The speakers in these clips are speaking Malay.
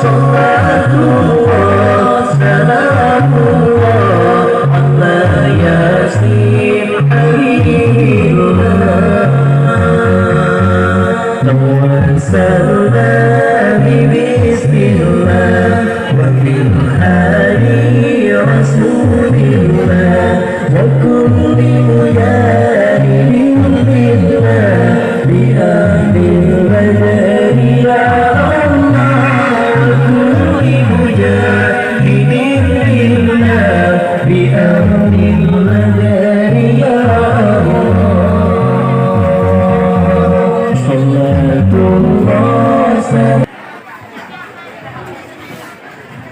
Salatullah salamullah ala yasin habibullah tawassalna bismillah wa bil hadi rasulillah wa kulli mujahidin billah bi ahlil badri ya Allah kulli mujahidin billah bi ahlil badri ya Allah sallatullah.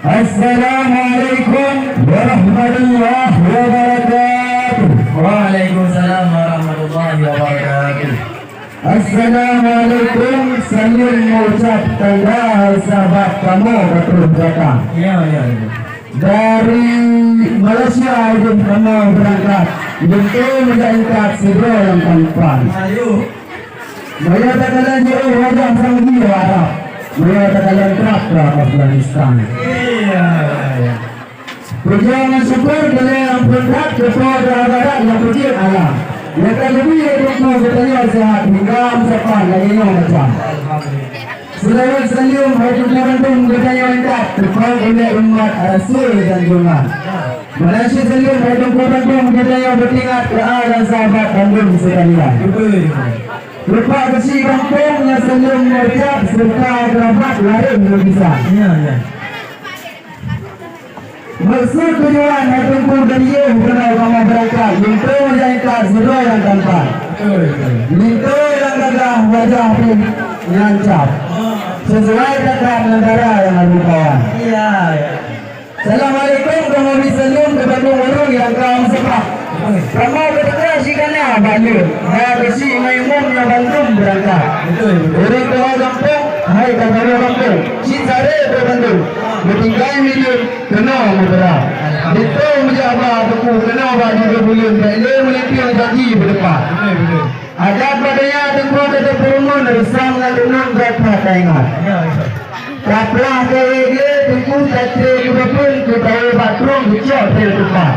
Assalamualaikum warahmatullahi wabarakatuh. Waalaikumsalam warahmatullahi wabarakatuh. Assalamualaikum, salam mengucap tanggal sahabat kamu berjaka. Ya. Dari Malaysia izin kamu berangkat. Untuk menjalankan segera yang tampan. Ayo. Maya takalan jauh wajah sang jiwa Arab. Maya takalan kerak Afghanistan. Iya. Perjuangan syukur dalam berkat kepada barat yang kecil alam. Yang lebih dari itu bertanya sehat hingga mencapai lagi macam. Selamat salam hajat larantung bertanya lengkap terkait oleh umat Rasul dan Jungan. Malaysia salam hajat larantung bertanya bertingkat keadaan dan sahabat kandung sekalian. Lupa kasih kampung yang salam mengucap serta kerabat lain berpisah. Ya. Maksud tujuan hatiku dari yang kenal kamu berangkat Lintu menjadikan sedoa yang tampan Lintu yang gagah wajah pun nyancap sesuai dekat negara yang ada kawan. Iya. Assalamualaikum kamu salam kepada orang yang kamu sepak kamu berdekat sikana balik saya bersih maimum yang bantum berangkat orang tua kampung hai kampung kampung sisare berbantu bertingkai milik kena bergerak itu menjabat aku kena bagi berbulan boleh melipir bagi berdepan ada padanya tempat ada perumun bersang dan renung berapa ingat kaplah kaya tunggu tatri berpun kita batrung kecil terdepan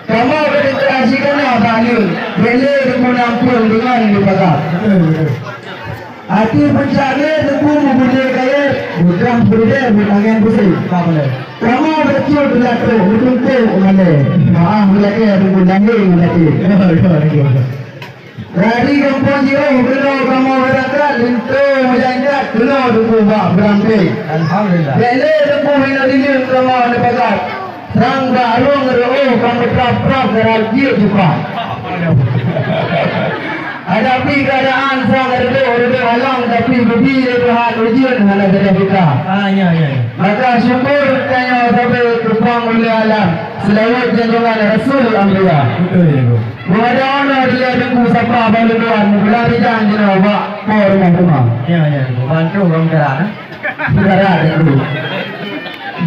kamu berinteraksi kena balik boleh mengampun dengan dipakai hati pencari tunggu mempunyai kaya bukan berbeda bukan bersih kamu bercium belakang betul-betul maaf belakang mengundangin dari kampung jauh kena kamu berangkat untuk menjangkat kena tunggu berangkat Alhamdulillah. boleh tunggu hina diri kamu dapat serang barung roh kamu prap-prap derajat juga hadapi keadaan sang ada halang tapi lebih Tuhan ujian hana dari kita. Ya. Maka syukur tanya sampai kupang oleh alam selawat janjungan Rasul Amriya. Mengadah honor dia tunggu siapa baluan mulai janji nak por rumah. Ya. Bantu orang gerak. Gerak itu.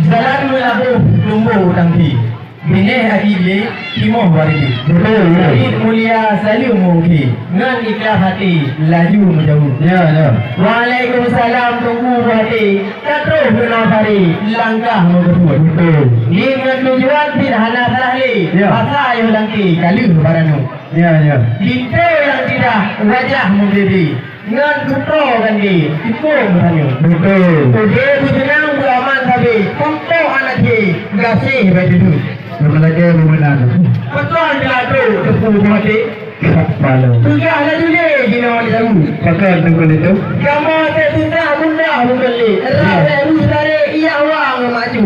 Jalan aku tumbuh tangki. Bini hati timoh wargi. Betul. Mulia salim mungki. Ngan ikhlas hati laju menjauh. Ya. Waalaikumsalam tunggu hati. Terus menafari langkah mengeruat. Betul. Dengan tujuan tidak hana salahli. Masa yang langki kali baranu. Ya. Kita yang tidak wajah memberi. Ngan kutro kan di tipu bertanya. Betul. Dia berjenang beraman tapi untuk anak dia gasih baju. Mereka memenang. Betul dia tu tepuk mati. Kepala. Sudah ada juga gina orang tahu. Pakai tunggu itu. Kamu ada sudah bunda bukali. Rasa dari ia awang maju.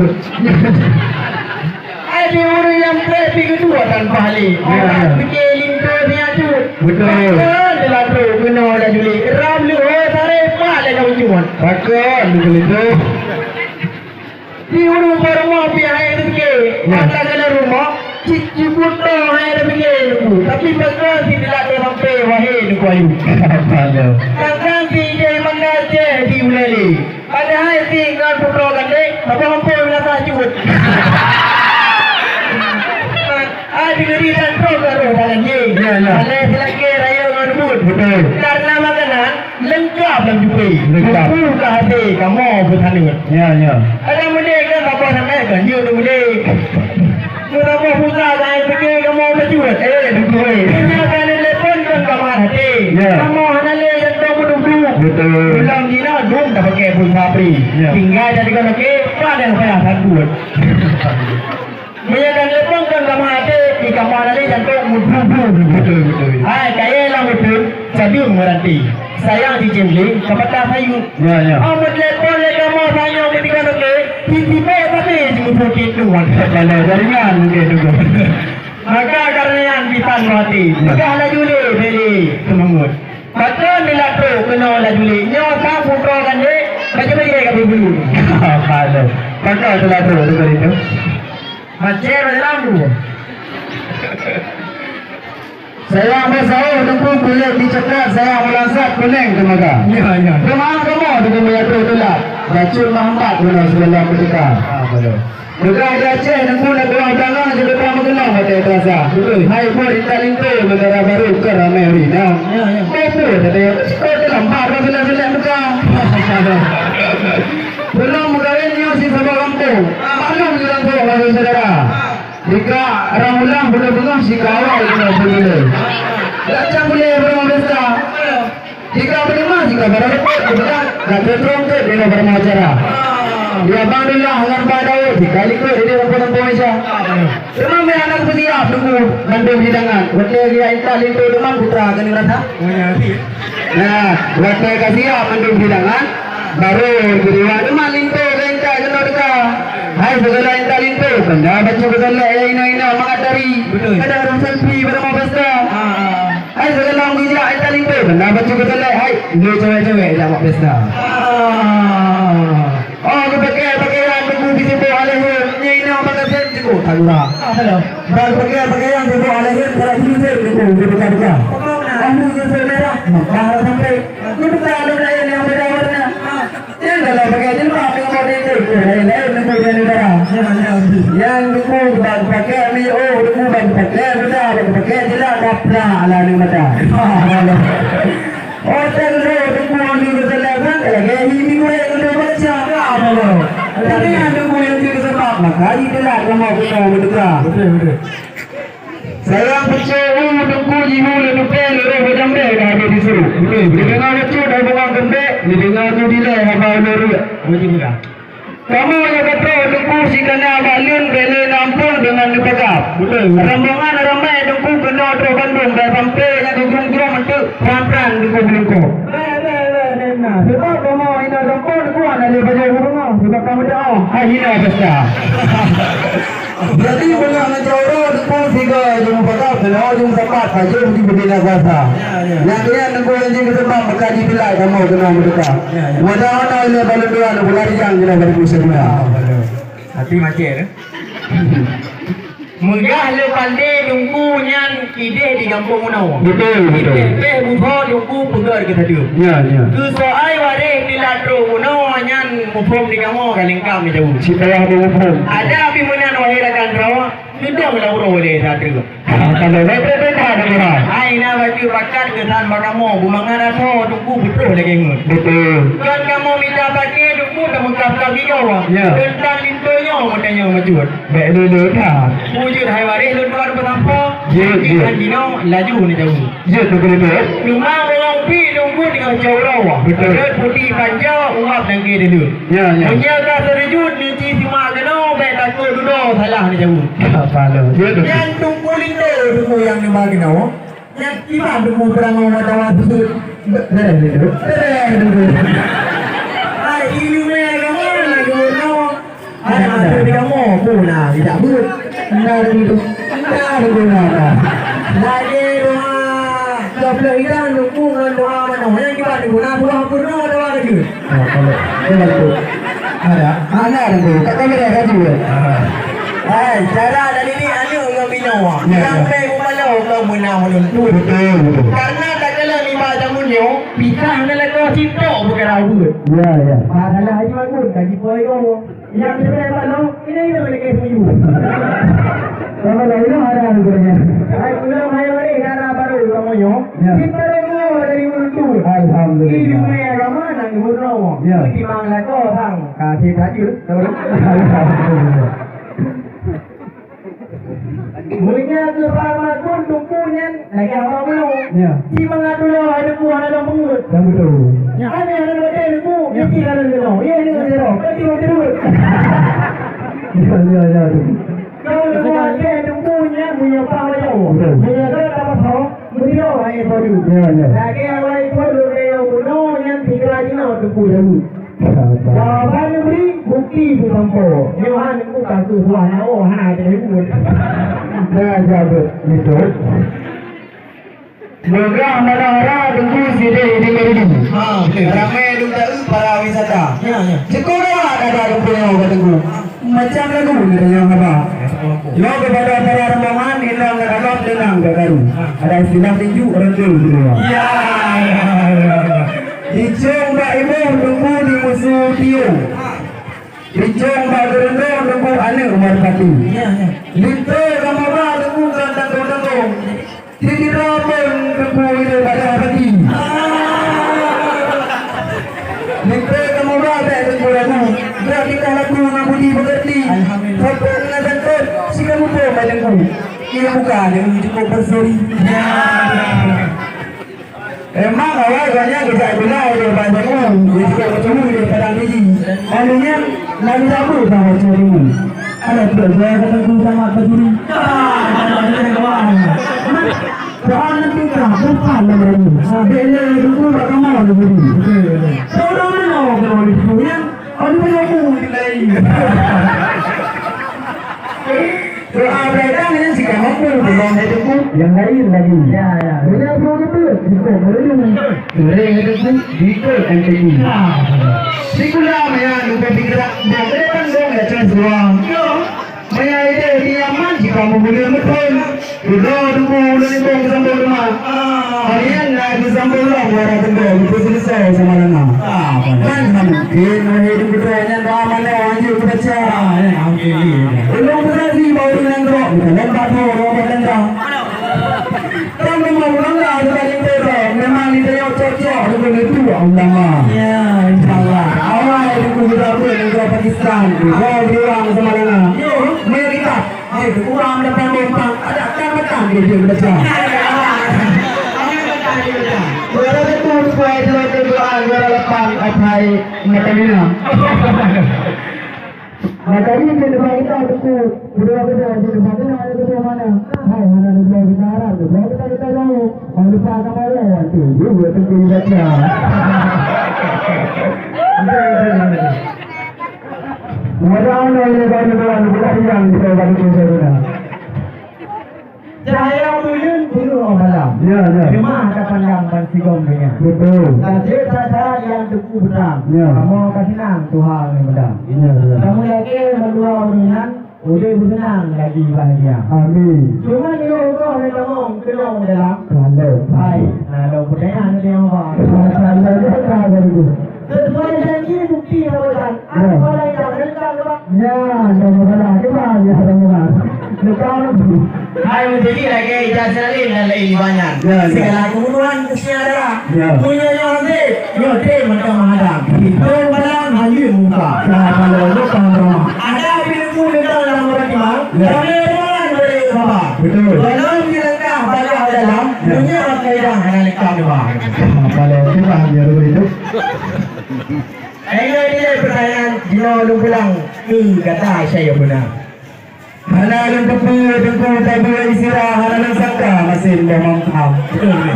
Ada orang yang pergi kedua tanpa hali. Orang fikir lintu dia tu. Betul. Dia tu guna orang juli. Ram lu tarik pala kau cuman. Pakai tunggu itu. Di rumah pihak itu ke, mata kena rumah, cici putra hai demikian. Tapi pasal tidak sampai wahai kuayu. Takkan dia mengaje di ulali. Padahal tinggal putra kan dek, apa hampa nak tajud. Ada diri dan program dalam ni. Ada selagi raya berebut. Karena makanan lengkap dalam jumpa. Lengkap. Buka hati kamu bertanding. Ya, ya. Ada muda kan apa sampai kan dia tu muda. Kenapa buka saya pergi kamu berjuang? Betul. Ini kan telepon kan kamu hati. Kamu hanya yang tahu duduk. Betul. Bilang gila dum tak pakai pun sapri. Tinggal jadi kan okey, pada yang saya takut. Mereka telepon kan kamu hati, di kamar nanti jantung mudah-mudah. Betul, betul. Hai, kaya lah betul. Sadung meranti. Sayang di Jemli, kepada sayu. Ya, ya. Amat telepon le kamu sayang ketika okey. Tiba-tiba tapi cuma sakit tuan. Kalau jaringan mungkin juga. Maka karena yang dipan hati. Maka ala juli beli semangut. Maka bila tu kena ala juli. Nyawa sang putra kan dia. Macam mana dia bulu? Kalau. Maka telah tu dengan itu. Macam dalam tu. Saya masalah tunggu kulit dicekak saya melansat kuning tenaga. Ya, ya. Kemana kamu dengan menyatu itulah. Racun Muhammad guna sebelum ketika. Betul. Juga ada Aceh tunggu nak buang tangan juga kamu kenal kata terasa. Betul. Hai pun Italing tu negara baru ke ramai hari. Nah. Ya, ya. Betul kata kau dalam bar bila muka. Belum mengawinnya si sama kampung. Maklum bilang tu orang saudara. Jika ramulah benar-benar si kawal kena boleh. Lacang boleh bermabesta. Jika beriman, jika berlepas, benar. Tak terong ke dia bermacara. Dia bangunlah dengan badai. Jika ikut dia nampak Malaysia. Memang dia anak bersiap tunggu bandung hidangan. Waktu dia Italing tu demam putra kena rasa. Nah, waktu kasih bandung hidangan. Baru beriwa demam lintu lengkap kena dekat. Hai segala Italing tu. Benda baca segala ina mengatari. Ada orang selfie pada mabesta. Hai segala orang bijak Italing tu. Benda baca segala. Hai dia cewek-cewek dah buat pesta. Oh, pakaian tunggu di situ alehir. Ina pakai sen cukup. Tagura. Pakaian tunggu alehir. Para user cukup. Dia berkata. Kamu user merah. Kalau sampai. Ini bukan ada yang beda warna. Yang dalam pakaian ini apa yang boleh itu? Lain kemudian negara. Yang tunggu pakai ni. Oh, tunggu pakai benar. Pakai tidak dapat ala ni mata. Oh, tunggu ni berjalan. Lagi ini boleh kita baca. Tapi ada boleh kita sebab maka itulah kamu kita berdoa. Betul. Saya percaya tunggu jiwa lepas lepas macam dia dah ada disuruh. Betul. Dengar kecil dah buang gembek, dengar tu dia apa lori. Macam mana? Kamu yang kata tunggu si kena balun bela nampun dengan dipegap. Betul. Rombongan ramai tunggu kena terus Bandung dah sampai yang gerung-gerung itu pelan-pelan tunggu. Sebab kamu ini rombongan ku ada lepas jauh sebab kamu dah. Hina pesta. Jadi benar menjauh tunggu tiga jumpa pegap dan jumpa sempat saja mesti berbeza kuasa. Yang dia tunggu yang kita sebab berkaji pilai kamu kena mereka. Mudah-mudahan oleh balon dua nak berlari yang kena berkuasa dia. Hati macam ni. Megah le pandai tunggu nyan ide di kampung Munau. Betul. Pe buho tunggu pegar kita tu. Ya. Ku soai ware di latro Munau nyan mupom di kamu kalengkam ni jauh. Supaya mupom. Ada api menan wahirakan rawa. Sudah melawur boleh satu. Kalau betul ada orang. Hai na baju bakat kesan bakamu bumangan aso tunggu betul lagi ngut. Betul. Kan kamu minta pakai tunggu tak mengkap kau. Ya. Tentang lintonya mudahnya majut. Baik dulu dah. Wujud hai waris luar bertampa. Ya. Kan dino laju ni jauh. Ya tu betul. Cuma orang pi tunggu dengan jauh rawa. Betul. Putih panjang uap dan ke dulu. Ya. Menjaga serejut ni ci cuma kena baik takut dulu salah ni jauh. Apa lu? Ya tu. Yang tunggu lintu tunggu yang ni bagi no. Yang iman tunggu perang orang tawa tu. Hai ini mereka lagi no. Hai ada di kamu pula tidak but. Anda dulu nak. Lagi rumah. Kalau ikan tunggu dengan doa mana yang kita guna buah purno doa lagi. Kalau itu ada tu. Kata mereka juga. Hai, cara dari ni anu yang binawa. Sampai umalau kau menang menentu. Betul. Karena tak kala ni macam nyo, pisah na lang ko cinta bukan rambut. Ya, ya. Padahal haji bagus, gaji poin kau. Yang kita dapat lo, ini boleh kayak tuju. Sama lain ada harganya. Ay, pulang mayo ni karena baru kamu nyo. Ya. Cinta remo dari mulut. Alhamdulillah. Ini punya agama nang mulut. Ya. Di mangla ko bang, kasih tajur. Alhamdulillah. Mulia ke farma pun tumpunya lagi apa belum? Ya. Si mengadu lo ada ku ada dalam pengut. Dan betul. Ya, ada ada ku. Ini ada lo. Ya ini ada lo. Tapi lo terus. Ya, ya, ya. Kau ada tumpunya punya apa jauh. Punya apa tahu? Mulia ai baru. Ya, ya. Lagi awal baru dia uno yang tiga lagi nak tumpu dulu. Jawapan beri bukti bu tampo. Johan ku kaku suara oh ha jadi pun. Nah, jawab itu. Moga menara tunggu sini ini meri. Ramai duta para wisata. Ya, ya. Sekolah ada punya orang tunggu. Macam lagu ni yang apa? Yo kepada para rombongan hilang dalam denang baru. Ada istilah tinju orang tu. Ya. Ijong ba ibu tunggu di musuh tiu. Ijong ba gerendo tunggu ane umar pati. Ya, ya. Linte kamu ba tunggu gandang gandang. Tidi rabon tunggu itu pada pati. Linte kamu ba tunggu ragu. Berarti kalau aku ngabudi bekerti. Alhamdulillah. Sampai nanti si kamu tu badanku. Ia bukan yang cukup berseri. Ya. Emang awal banyak kita guna oleh banyak orang. Jadi kalau cuma di padang biji, anunya lagi tahu sama curimu. Ada saya ketemu sama pencuri. Jangan nanti kamu kan lagi. Bela dulu bagaimana dulu. Kalau mana kalau di sini, ada yang mau lagi. Doa mereka ini sih kamu pun belum hidupku yang lain lagi. Ya, ya. Ini apa itu? Itu belum. Sering hidupku itu entity. Sikulah maya lupa pikiran. Mereka dong ya cenderung. Maya itu diaman jika kamu boleh betul. Udah dulu udah dibong sampai rumah. Kalian lagi sampai rumah orang tengok itu selesai sama lama. Kan mungkin hidup kita hanya doa mana wajib baca. Belum berarti baru nengok. Bukan batu orang berendang. Kan memang orang ada yang teror. Memang dia yang cocok dengan itu Allah. Ya, insyaallah. Awal itu kita pun negara Pakistan. Kau bilang sama lama. Mari kita. Kurang dapat memang ada kan betul dia baca. Berada tu kuat dalam doa berlepas apa matanya. Maka ini depan kita itu berdua beda di depan kita ada berdua mana? Hai mana berdua bicara, berdua kita tahu. Kalau lupa kamu lewat tu, dia buat tu baca. Mudah-mudahan oleh bantuan kita yang kita bantu saudara. Saya tuyun dulu malam. Ya, ya. Cuma ada pandang dan sigom dengan. Betul. Dan saya yang tuku bedang. Ya. Kamu kasih nang Tuhan yang bedang. Ya, ya. Kamu lagi berdua dengan udah bersenang lagi bahagia. Amin. Cuma ni orang ni kamu kenal dalam. Kalau. Hai, nah lo pertanyaan dia apa? Kalau dia tak ada itu. Sesuai janji bukti kawasan. Apa yang dah rentak apa? Ya, jangan kita ya jangan. Lepas itu. Hai menjadi lagi ijazah lain dan lain banyak. Ya, ya. Segala kebutuhan mesti ada. Ya. Punya yang ada, yo deh macam ada. Itu balang hayu muka. Kalau itu kalau Ada bilmu dalam dalam orang imam. Ya. Kami orang boleh apa? Betul. Dalam dilengkap pada dalam dunia kaidah hanya lekap di bawah. kalau kita hanya itu. Ini pertanyaan Dino lu bilang kata saya benar. Halalan tepung tapi istirahat halalan sangka masih memang ham.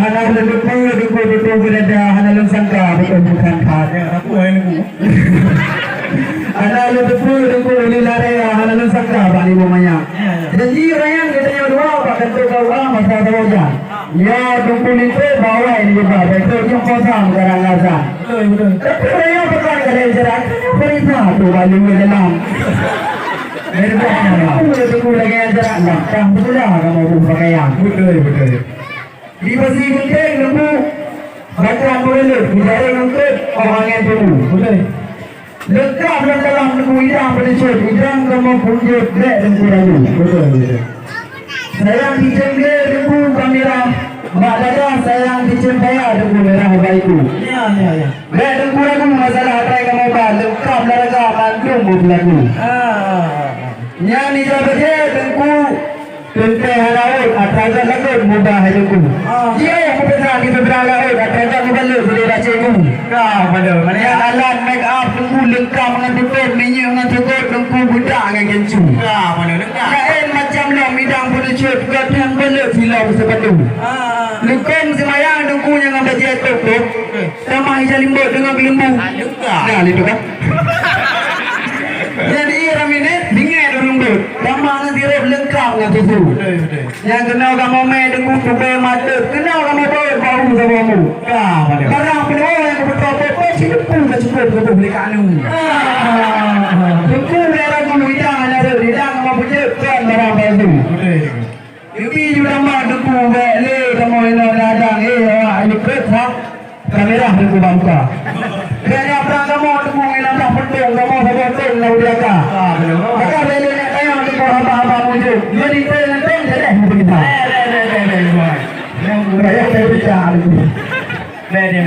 Halalan tepung berada halalan sangka bukan khas. Aku ini. Halalan tepung lilare halalan sangka bani mamanya. Jadi orang yang kita dua pakai kau masa saja. Ya tepung itu bawa ini juga. Itu yang kosong garang-garang. Betul. Tapi orang yang pakai garang-garang perintah tu balik dalam. Aku tunggu lagi aja nak betul lah kamu pakaian. Betul. Di pasti penting nunggu Bacaan boleh, bicara untuk orang yang dulu. Boleh. Lekap dalam tubuh hidang berdecut, hidang kamu punya berat dan kurayu. Betul. Sayang dicengge debu kamera. Mak dada sayang dicempaya debu merah baiku. Ya. Berat dan kurayu masalah apa yang kamu bahas. Lekap daraga mandum berlaku. Nyanyi jabatnya dengku. Tentang laut, atraja laut mudah hidupku. Dia yang berpesan di beberapa laut, atraja mudah laut boleh baca ku. Kau mana yang alat make up tunggu lengkap dengan tutup minyak dengan cukup tunggu budak dengan kencu. Kau mana lengkap? Kain macam lo midang boleh cut, kadang boleh silau sepatu. Lengkap semayang tunggu yang ambil jatuh tu. Sama hijau limbut dengan lembu. Lengkap. Nah, itu kan. Jadi ia minit dingin lembut. Sama nanti rep lengkap dengan susu. Betul. Yang kenal kamu main dengan kubu mata, kenal kamu bawa bau sama kamu. Barang penuh yang betul-betul cukup cukup beli kanu. Cukup daerah dulu hidang ada hidang kamu punya kan barang baru. Ini juga mah duku beli kamu ini dadang ini kerja kamera duku bangka. Kaya perang kamu duku ini apa penting kamu sama pun lalu dia ka. Maka beli ni kaya duku apa muncul. Jadi nanti jadi begitu. Yang raya saya bicara itu. Beda.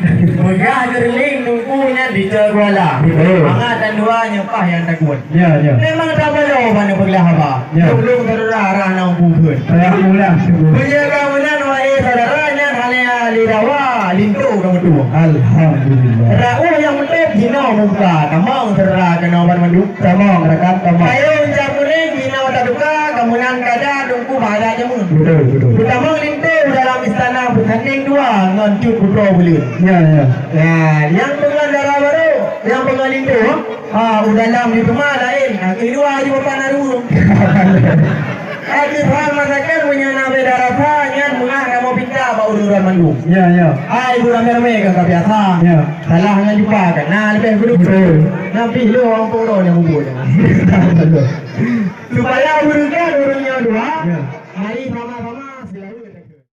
Mengajar ling nungkunya di Jaguala. Mangatan duanya pah yang takut. Ya. Memang tak boleh mana perlah apa. Belum terarah nang bukan. Saya mula. Punya kawanan wae saudaranya halnya lidawa lintu kamu tu. Alhamdulillah. Rau yang mentek jino muka, tamang terra kenoban manduk. Tamang rekan tamang. Ayo uncapune jino taduka kamunan kada dungku bahada jamu. Betul. Tamang lintu dalam istana bertanding dua ngancut putro buliun. Ya. Yang pengendara baru, yang pengalin tu, udah dalam di rumah lain. Kedua aja bapak naru. Aku faham masakan punya nabe darasa, nyan mengah kamu pindah bau duran mandung. Ya. Ibu ramai-ramai kan biasa. Ya. Salah dengan jumpa kan. Nah, lebih dulu. Nampi lu orang poro yang bubur. Supaya urutnya urutnya dua. Mari sama-sama.